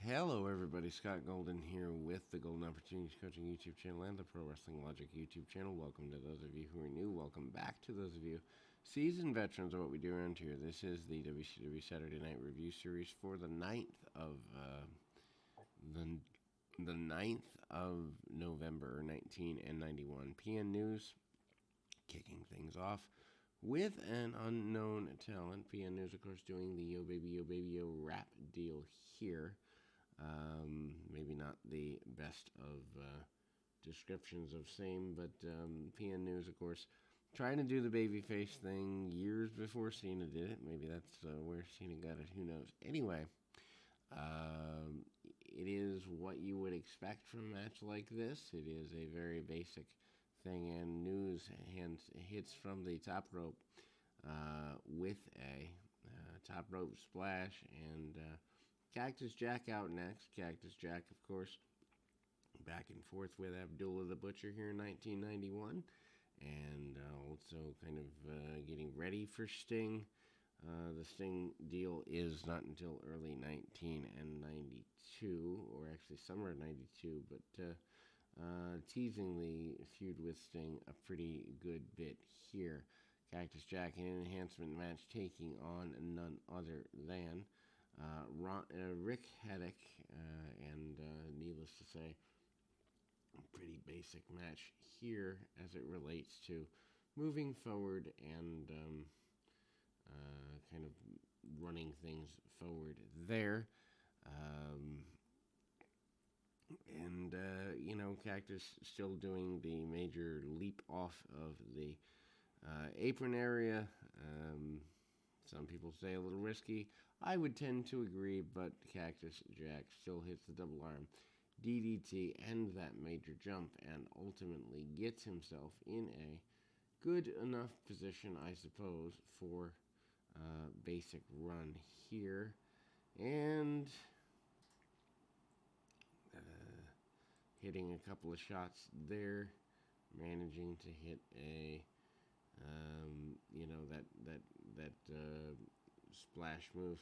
Hello, everybody. Scott Golden here with the Golden Opportunities Coaching YouTube channel and the Pro Wrestling Logic YouTube channel. Welcome to those of you who are new. Welcome back to those of you seasoned veterans of what we do around here. This is the WCW Saturday Night Review Series for the 9th of the 9th of November, 1991. PN News kicking things off with an unknown talent. PN News, of course, doing the Yo Baby Yo rap deal here. Maybe not the best of descriptions of same, but PN News, of course, trying to do the babyface thing years before Cena did it. Maybe that's where Cena got it. Who knows? Anyway, it is what you would expect from a match like this. It is a very basic thing, and News hits from the top rope with a top rope splash, and Cactus Jack out next. Cactus Jack, of course, back and forth with Abdullah the Butcher here in 1991, and also kind of getting ready for Sting. The Sting deal is not until early 1992, or actually summer of 92, but teasing the feud with Sting a pretty good bit here. Cactus Jack in an enhancement match taking on none other than Rick Haddock, and needless to say, a pretty basic match here as it relates to moving forward and kind of running things forward there. Cactus still doing the major leap off of the apron area. Some people say a little risky. I would tend to agree, but Cactus Jack still hits the double arm DDT and that major jump, and ultimately gets himself in a good enough position, I suppose, for basic run here. And hitting a couple of shots there, managing to hit a that splash move.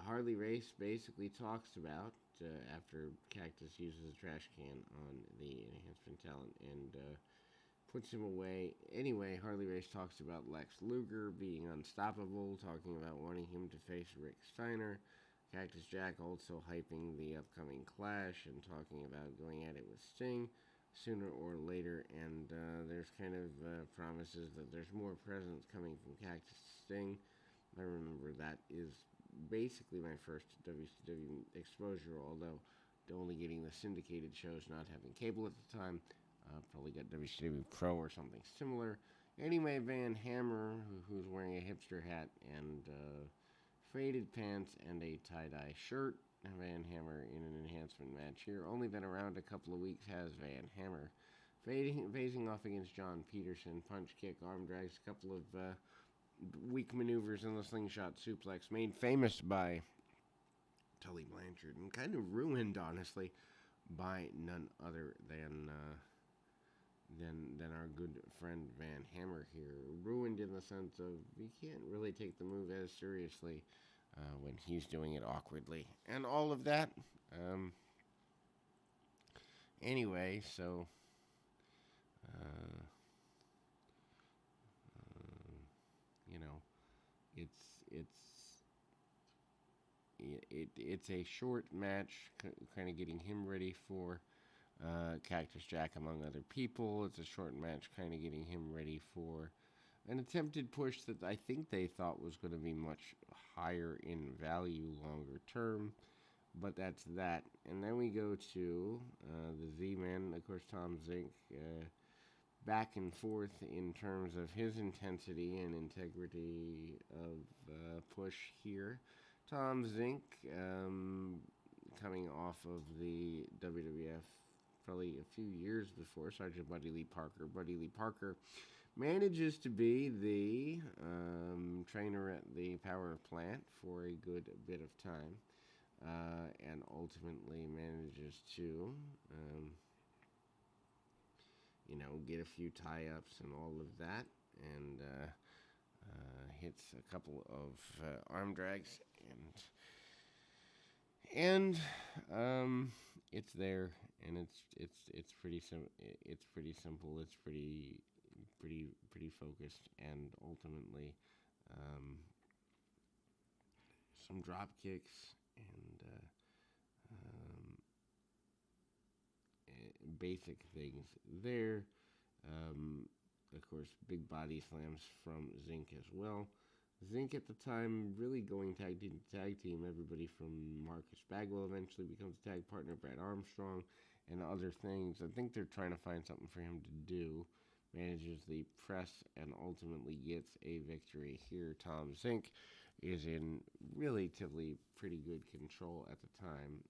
Harley Race basically talks about after Cactus uses a trash can on the enhancement talent and puts him away. Anyway, Harley Race talks about Lex Luger being unstoppable, talking about wanting him to face Rick Steiner. Cactus Jack also hyping the upcoming clash and talking about going at it with Sting sooner or later, and there's kind of promises that there's more presence coming from Cactus Sting. I remember that is basically my first WCW exposure, although only getting the syndicated shows, not having cable at the time. Probably got WCW Pro or something similar. Anyway, Van Hammer, who's wearing a hipster hat and faded pants and a tie-dye shirt. Van Hammer in an enhancement match here. Only been around a couple of weeks has Van Hammer. Facing off against John Peterson. Punch, kick, arm drags, a couple of weak maneuvers in the slingshot suplex. Made famous by Tully Blanchard and kind of ruined, honestly, by none other than our good friend Van Hammer here. Ruined in the sense of you can't really take the move as seriously when he's doing it awkwardly and all of that. Anyway, so it's a short match, kind of getting him ready for Cactus Jack, among other people. It's a short match, kind of getting him ready for an attempted push that I think they thought was going to be much higher in value longer term. But that's that. And then we go to the Z-Man, of course, Tom Zink, back and forth in terms of his intensity and integrity of push here. Tom Zink, coming off of the WWF probably a few years before, Sergeant Buddy Lee Parker. Buddy Lee Parker manages to be the trainer at the power plant for a good bit of time, and ultimately manages to get a few tie-ups and all of that, and hits a couple of arm drags, and it's there, and it's it's pretty simple. It's pretty focused, and ultimately, um, some drop kicks and basic things there. Um, of course, big body slams from Zinc as well. Zinc at the time really going tag team to tag team. Everybody from Marcus Bagwell eventually becomes a tag partner, Brad Armstrong, and other things. I think they're trying to find something for him to do. Manages the press and ultimately gets a victory here. Tom Zink is in relatively pretty good control at the time.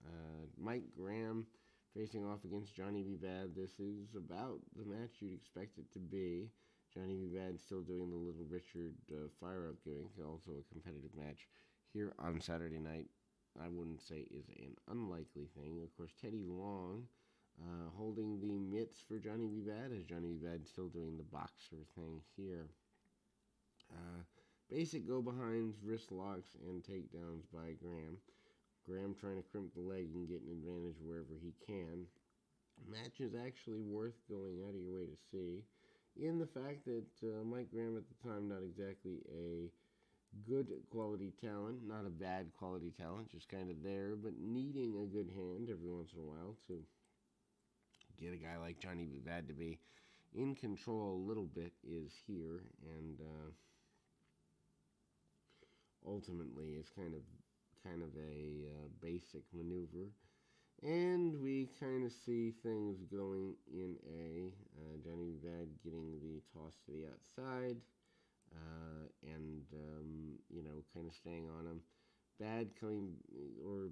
Mike Graham facing off against Johnny B. Bad. This is about the match you'd expect it to be. Johnny B. Bad still doing the Little Richard fire up gimmick, also a competitive match here on Saturday night. I wouldn't say is an unlikely thing. Of course, Teddy Long holding the mitts for Johnny B. Bad, as Johnny B. Bad still doing the boxer thing here. Basic go-behinds, wrist locks, and takedowns by Graham. Graham trying to crimp the leg and get an advantage wherever he can. Match is actually worth going out of your way to see, in the fact that Mike Graham at the time, not exactly a good quality talent, not a bad quality talent, just kind of there, but needing a good hand every once in a while to get a guy like Johnny B. Bad to be in control a little bit is here, and ultimately is kind of a basic maneuver. And we kind of see things going in a Johnny Bad getting the toss to the outside, and kind of staying on him. Bad coming, or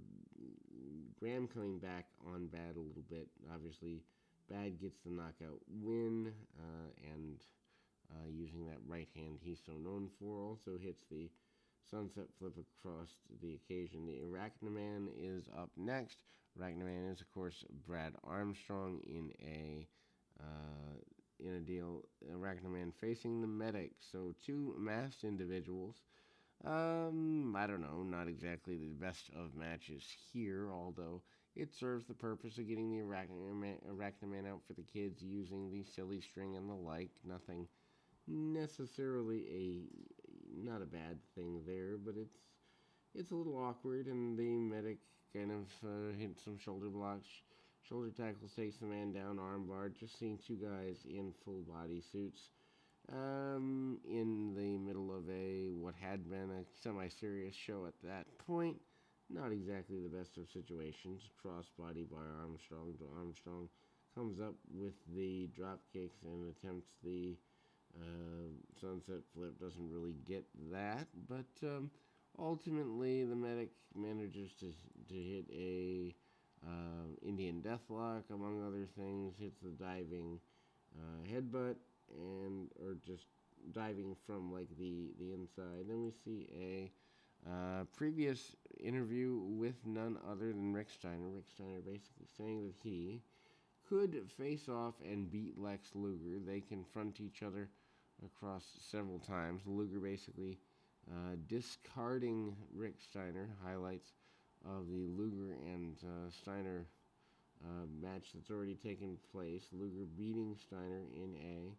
Graham coming back on Bad a little bit. Obviously, Bad gets the knockout win, and using that right hand he's so known for, also hits the sunset flip across the occasion. The Arachnaman is up next. Arachnaman is, of course, Brad Armstrong in a deal. Arachnaman facing the Medic. So two masked individuals. I don't know, not exactly the best of matches here, although it serves the purpose of getting the Arachnaman out for the kids using the silly string and the like. Nothing necessarily not a bad thing there, but it's a little awkward, and the Medic kind of hits some shoulder blocks, shoulder tackles, takes the man down, armbar. Just seeing two guys in full body suits in the middle of what had been a semi-serious show at that point. Not exactly the best of situations. Crossbody by Armstrong. Armstrong comes up with the drop kicks and attempts the sunset flip. Doesn't really get that, but ultimately the Medic manages to hit a Indian Deathlock, among other things. Hits the diving headbutt, or just diving from like the inside. Then we see a previous interview with none other than Rick Steiner. Rick Steiner basically saying that he could face off and beat Lex Luger. They confront each other across several times. Luger basically discarding Rick Steiner. Highlights of the Luger and Steiner match that's already taken place. Luger beating Steiner in a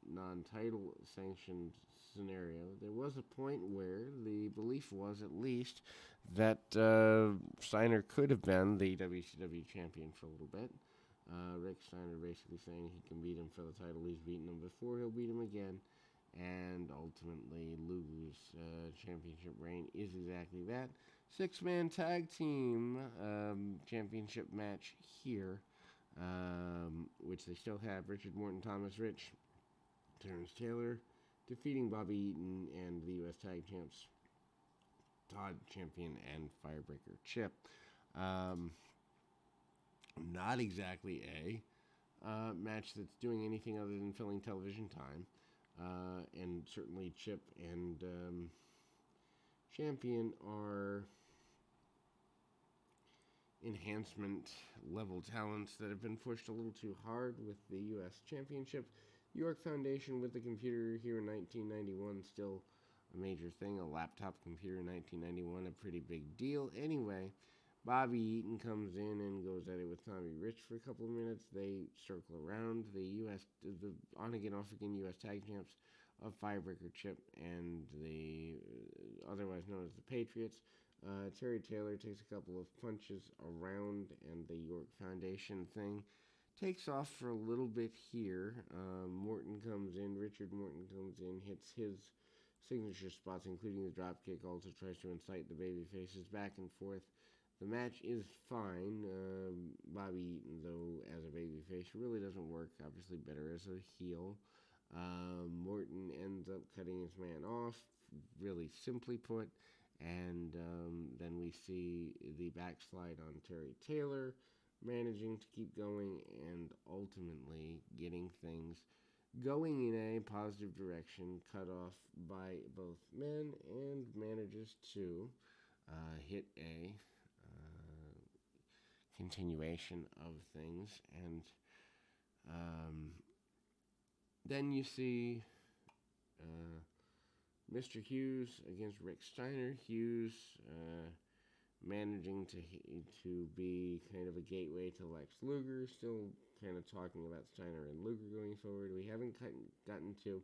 non-title sanctioned scenario. There was a point where the belief was, at least, that Steiner could have been the WCW champion for a little bit. Rick Steiner basically saying he can beat him for the title. He's beaten him before, he'll beat him again. And ultimately, Luger's championship reign is exactly that. Six-man tag team championship match here, which they still have. Richard Morton, Thomas Rich, Terrence Taylor defeating Bobby Eaton and the U.S. Tag Champs Todd Champion and Firebreaker Chip. Not exactly a match that's doing anything other than filling television time. And certainly Chip and Champion are enhancement level talents that have been pushed a little too hard with the U.S. Championship. York Foundation with the computer here in 1991, still a major thing. A laptop computer in 1991, a pretty big deal. Anyway, Bobby Eaton comes in and goes at it with Tommy Rich for a couple of minutes. They circle around. The on again, off again U.S. Tag Champs of Firebreaker Chip and the otherwise known as the Patriots. Terry Taylor takes a couple of punches around, and the York Foundation thing takes off for a little bit here. Morton comes in. Richard Morton comes in, hits his signature spots, including the dropkick. Also tries to incite the baby faces back and forth. The match is fine. Bobby Eaton, though, as a babyface, really doesn't work. Obviously, better as a heel. Morton ends up cutting his man off, really simply put. And then we see the backslide on Terry Taylor, managing to keep going and ultimately getting things going in a positive direction, cut off by both men, and manages to hit a continuation of things. And um, then you see Mr. Hughes against Rick Steiner. Hughes managing to be kind of a gateway to Lex Luger. Still kind of talking about Steiner and Luger going forward. We haven't gotten to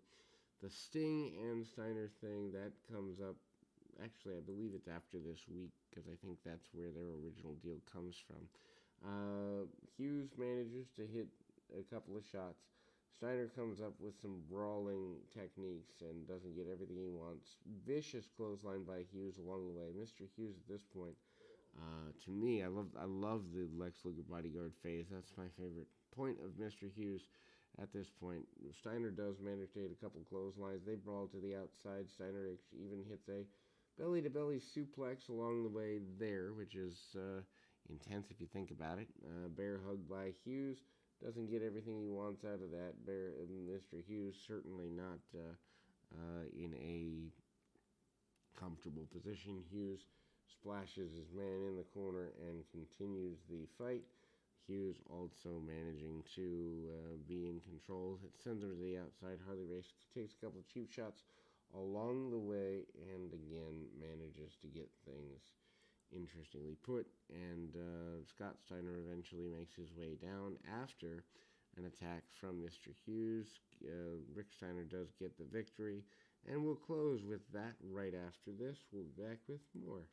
the Sting and Steiner thing. That comes up. Actually, I believe it's after this week because I think that's where their original deal comes from. Hughes manages to hit a couple of shots. Steiner comes up with some brawling techniques and doesn't get everything he wants. Vicious clothesline by Hughes along the way. Mr. Hughes at this point, to me, I love the Lex Luger bodyguard phase. That's my favorite point of Mr. Hughes at this point. Steiner does manage to hit a couple clotheslines. They brawl to the outside. Steiner even hits a belly-to-belly suplex along the way there, which is intense if you think about it. Bear hug by Hughes. Doesn't get everything he wants out of that. Mr. Hughes certainly not in a comfortable position. Hughes splashes his man in the corner and continues the fight. Hughes also managing to be in control. It sends him to the outside. Harley Race takes a couple of cheap shots along the way and again manages to get things interestingly put. And Scott Steiner eventually makes his way down after an attack from Mr. Hughes. Rick Steiner does get the victory. And we'll close with that right after this. We'll be back with more.